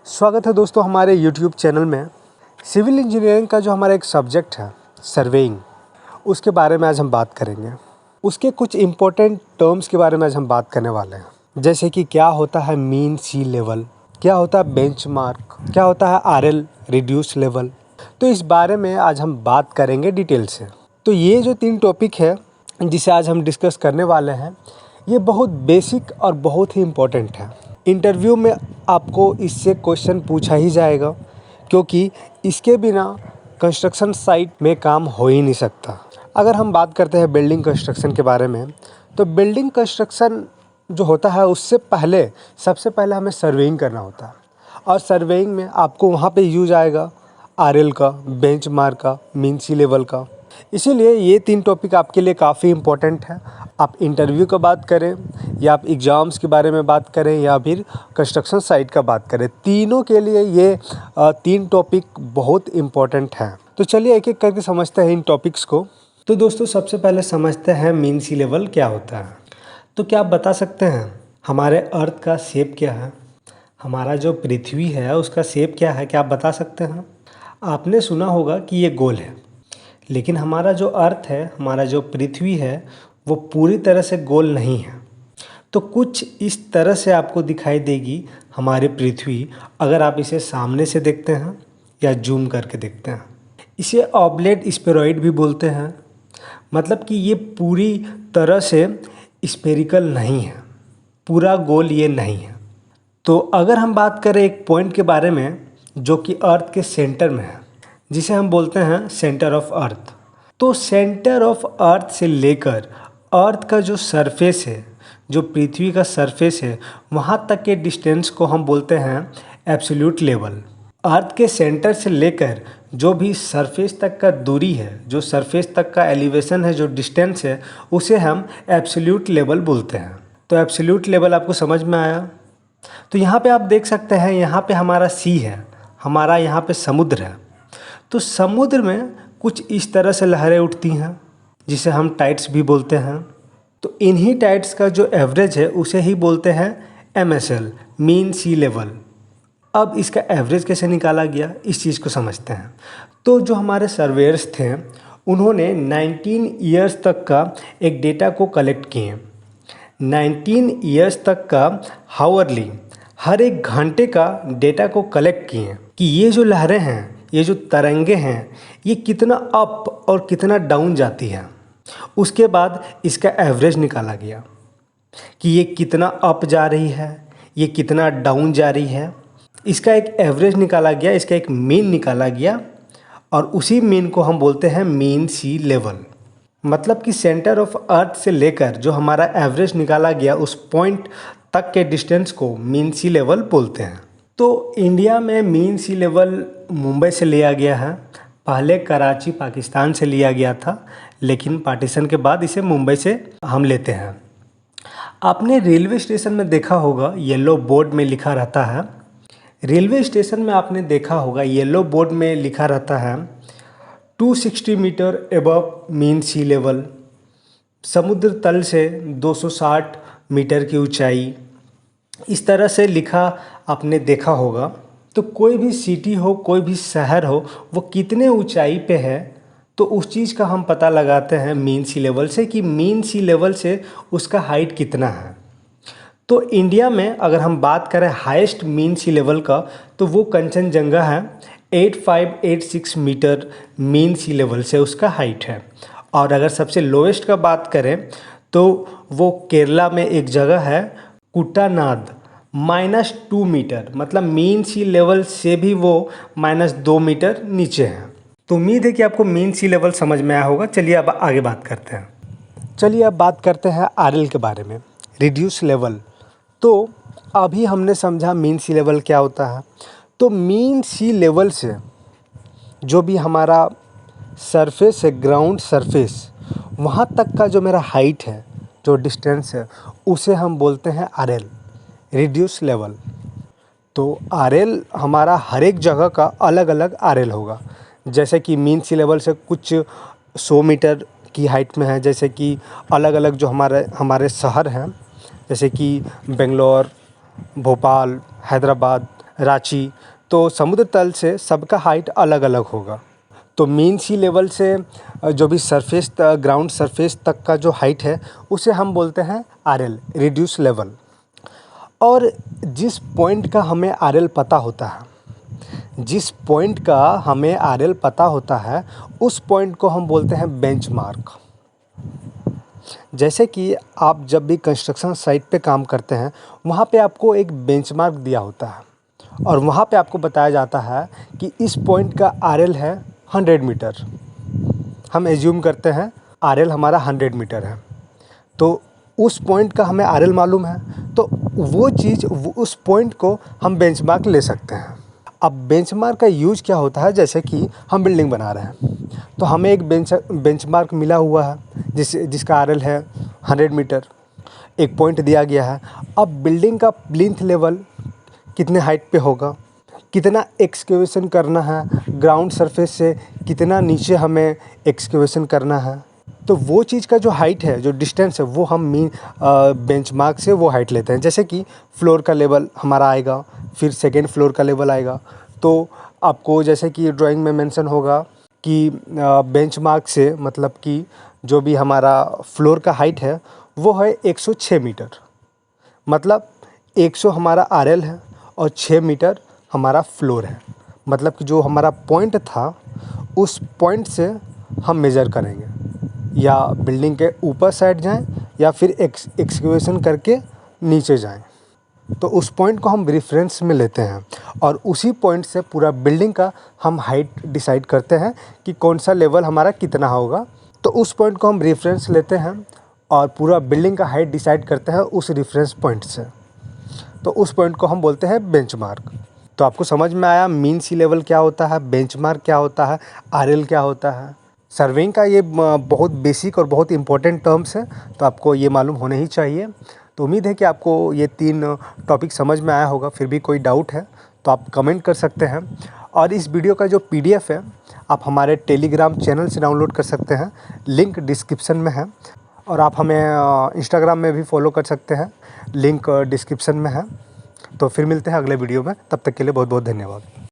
स्वागत है दोस्तों हमारे YouTube चैनल में। सिविल इंजीनियरिंग का जो हमारा एक सब्जेक्ट है सर्वेइंग, उसके बारे में आज हम बात करेंगे। उसके कुछ इम्पोर्टेंट टर्म्स के बारे में आज हम बात करने वाले हैं, जैसे कि क्या होता है मीन सी लेवल, क्या होता है बेंचमार्क, क्या होता है RL रिड्यूस लेवल। तो इस बारे में आज हम बात करेंगे डिटेल से। तो ये जो 3 टॉपिक है जिसे आज हम डिस्कस करने वाले हैं, ये बहुत बेसिक और बहुत ही इम्पोर्टेंट है। इंटरव्यू में आपको इससे क्वेश्चन पूछा ही जाएगा, क्योंकि इसके बिना कंस्ट्रक्शन साइट में काम हो ही नहीं सकता। अगर हम बात करते हैं बिल्डिंग कंस्ट्रक्शन के बारे में, तो बिल्डिंग कंस्ट्रक्शन जो होता है उससे पहले सबसे पहले हमें सर्वेइंग करना होता है। और सर्वेइंग में आपको वहाँ पे यूज आएगा RL का, बेंचमार्क का, मीन सी लेवल का। इसीलिए ये 3 टॉपिक आपके लिए काफ़ी इम्पोर्टेंट है। आप इंटरव्यू का बात करें या आप एग्ज़ाम्स के बारे में बात करें या फिर कंस्ट्रक्शन साइट का बात करें, तीनों के लिए ये 3 टॉपिक बहुत इम्पोर्टेंट हैं। तो चलिए एक एक करके समझते हैं इन टॉपिक्स को। तो दोस्तों सबसे पहले समझते हैं मीन सी लेवल क्या होता है। तो क्या आप बता सकते हैं हमारे अर्थ का शेप क्या है? हमारा जो पृथ्वी है उसका शेप क्या है, क्या आप बता सकते हैं? आपने सुना होगा कि ये गोल है, लेकिन हमारा जो अर्थ है, हमारा जो पृथ्वी है, वो पूरी तरह से गोल नहीं है। तो कुछ इस तरह से आपको दिखाई देगी हमारी पृथ्वी, अगर आप इसे सामने से देखते हैं या जूम करके देखते हैं। इसे ऑब्लेट स्फेरॉइड भी बोलते हैं, मतलब कि ये पूरी तरह से स्फेरिकल नहीं है, पूरा गोल ये नहीं है। तो अगर हम बात करें एक पॉइंट के बारे में जो कि अर्थ के सेंटर में है, जिसे हम बोलते हैं सेंटर ऑफ अर्थ, तो सेंटर ऑफ अर्थ से लेकर अर्थ का जो सरफेस है, जो पृथ्वी का सरफेस है, वहाँ तक के डिस्टेंस को हम बोलते हैं एब्सोल्यूट लेवल। अर्थ के सेंटर से लेकर जो भी सरफेस तक का दूरी है, जो सरफेस तक का एलिवेशन है, जो डिस्टेंस है, उसे हम एब्सोल्यूट लेवल बोलते हैं। तो एब्सोल्यूट लेवल आपको समझ में आया? तो यहाँ पे आप देख सकते हैं, यहाँ पे हमारा सी है, हमारा यहाँ पे समुद्र है। तो समुद्र में कुछ इस तरह से लहरें उठती हैं, जिसे हम टाइड्स भी बोलते हैं। तो इन्हीं टाइड्स का जो एवरेज है उसे ही बोलते हैं MSL, मीन सी लेवल। अब इसका एवरेज कैसे निकाला गया, इस चीज़ को समझते हैं। तो जो हमारे सर्वेयर्स थे, उन्होंने 19 ईयर्स तक का एक डेटा को कलेक्ट किए। 19 ईयर्स तक का हावरली, हर एक घंटे का डेटा को कलेक्ट किए कि ये जो लहरें हैं, ये जो तरंगे हैं, ये कितना अप और कितना डाउन जाती है। उसके बाद इसका एवरेज निकाला गया कि ये कितना अप जा रही है, ये कितना डाउन जा रही है। इसका एक एवरेज निकाला गया, इसका एक मीन निकाला गया, और उसी मीन को हम बोलते हैं मीन सी लेवल। मतलब कि सेंटर ऑफ अर्थ से लेकर जो हमारा एवरेज निकाला गया उस पॉइंट तक के डिस्टेंस को मीन सी लेवल बोलते हैं। तो इंडिया में मीन सी लेवल मुंबई से लिया गया है। पहले कराची पाकिस्तान से लिया गया था, लेकिन पार्टीशन के बाद इसे मुंबई से हम लेते हैं। आपने रेलवे स्टेशन में देखा होगा येलो बोर्ड में लिखा रहता है, रेलवे स्टेशन में आपने देखा होगा येलो बोर्ड में लिखा रहता है 260 मीटर एबव मीन सी लेवल, समुद्र तल से 260 मीटर की ऊंचाई, इस तरह से लिखा आपने देखा होगा। तो कोई भी सिटी हो, कोई भी शहर हो, वो कितने ऊंचाई पे है, तो उस चीज़ का हम पता लगाते हैं मीन सी लेवल से, कि मीन सी लेवल से उसका हाइट कितना है। तो इंडिया में अगर हम बात करें हाईएस्ट मीन सी लेवल का, तो वो कंचनजंगा है। 8586 मीटर मीन सी लेवल से उसका हाइट है। और अगर सबसे लोएस्ट का बात करें तो वो केरला में एक जगह है कुट्टानाद, -2 मीटर, मतलब मीन सी लेवल से भी वो -2 मीटर नीचे है। तो उम्मीद है कि आपको मीन सी लेवल समझ में आया होगा। चलिए अब आगे बात करते हैं। चलिए अब बात करते हैं RL के बारे में, रिड्यूस लेवल। तो अभी हमने समझा मीन सी लेवल क्या होता है। तो मीन सी लेवल से जो भी हमारा सरफेस है, ग्राउंड सरफेस, वहाँ तक का जो मेरा हाइट है, जो डिस्टेंस है, उसे हम बोलते हैं RL, रिड्यूस लेवल। तो RL हमारा हर एक जगह का अलग अलग RL होगा। जैसे कि मीन सी लेवल से कुछ 100 मीटर की हाइट में है, जैसे कि अलग अलग जो हमारे शहर हैं, जैसे कि बेंगलोर, भोपाल, हैदराबाद, रांची, तो समुद्र तल से सबका हाइट अलग अलग होगा। तो मीन सी लेवल से जो भी सरफेस ग्राउंड सरफेस तक का जो हाइट है उसे हम बोलते हैं आरएल, रिड्यूस लेवल। और जिस पॉइंट का हमें आरएल पता होता है, जिस पॉइंट का हमें आरएल पता होता है उस पॉइंट को हम बोलते हैं बेंचमार्क। जैसे कि आप जब भी कंस्ट्रक्शन साइट पे काम करते हैं वहाँ पे आपको एक बेंचमार्क दिया होता है और वहाँ पे आपको बताया जाता है कि इस पॉइंट का आरएल है 100 मीटर। हम एज्यूम करते हैं आरएल हमारा 100 मीटर है, तो उस पॉइंट का हमें आरएल मालूम है, तो वो चीज़ उस पॉइंट को हम बेंचमार्क ले सकते हैं। अब बेंचमार्क का यूज़ क्या होता है, जैसे कि हम बिल्डिंग बना रहे हैं तो हमें एक बेंचमार्क मिला हुआ है जिसका आरएल है 100 मीटर, एक पॉइंट दिया गया है। अब बिल्डिंग का प्लिंथ लेवल कितने हाइट पे होगा, कितना एक्सकेवेशन करना है, ग्राउंड सरफेस से कितना नीचे हमें एक्सकेवेशन करना है, तो वो चीज़ का जो हाइट है, जो डिस्टेंस है, वो हम बेंचमार्क से वो हाइट लेते हैं। जैसे कि फ्लोर का लेवल हमारा आएगा, फिर सेकेंड फ्लोर का लेवल आएगा, तो आपको जैसे कि ड्राइंग में मेंशन होगा कि बेंचमार्क से मतलब कि जो भी हमारा फ्लोर का हाइट है वो है 106 मीटर। मतलब 100 हमारा आरएल है और 6 मीटर हमारा फ्लोर है। मतलब कि जो हमारा पॉइंट था उस पॉइंट से हम मेज़र करेंगे, या बिल्डिंग के ऊपर साइड जाएं या फिर एक्सकेवेशन करके नीचे जाएं, तो उस पॉइंट को हम रेफरेंस में लेते हैं और उसी पॉइंट से पूरा बिल्डिंग का हम हाइट डिसाइड करते हैं कि कौन सा लेवल हमारा कितना होगा। तो उस पॉइंट को हम रेफरेंस लेते हैं और पूरा बिल्डिंग का हाइट डिसाइड करते हैं उस रेफरेंस पॉइंट से। तो उस पॉइंट को हम बोलते हैं बेंचमार्क। तो आपको समझ में आया मीन सी लेवल क्या होता है, बेंचमार्क क्या होता है, आरएल क्या होता है। सर्वेइंग का ये बहुत बेसिक और बहुत इम्पोर्टेंट टर्म्स है, तो आपको ये मालूम होने ही चाहिए। तो उम्मीद है कि आपको ये 3 टॉपिक समझ में आया होगा। फिर भी कोई डाउट है तो आप कमेंट कर सकते हैं। और इस वीडियो का जो पीडीएफ है आप हमारे टेलीग्राम चैनल से डाउनलोड कर सकते हैं, लिंक डिस्क्रिप्शन में है। और आप हमें इंस्टाग्राम में भी फॉलो कर सकते हैं, लिंक डिस्क्रिप्शन में है। तो फिर मिलते हैं अगले वीडियो में, तब तक के लिए बहुत बहुत धन्यवाद।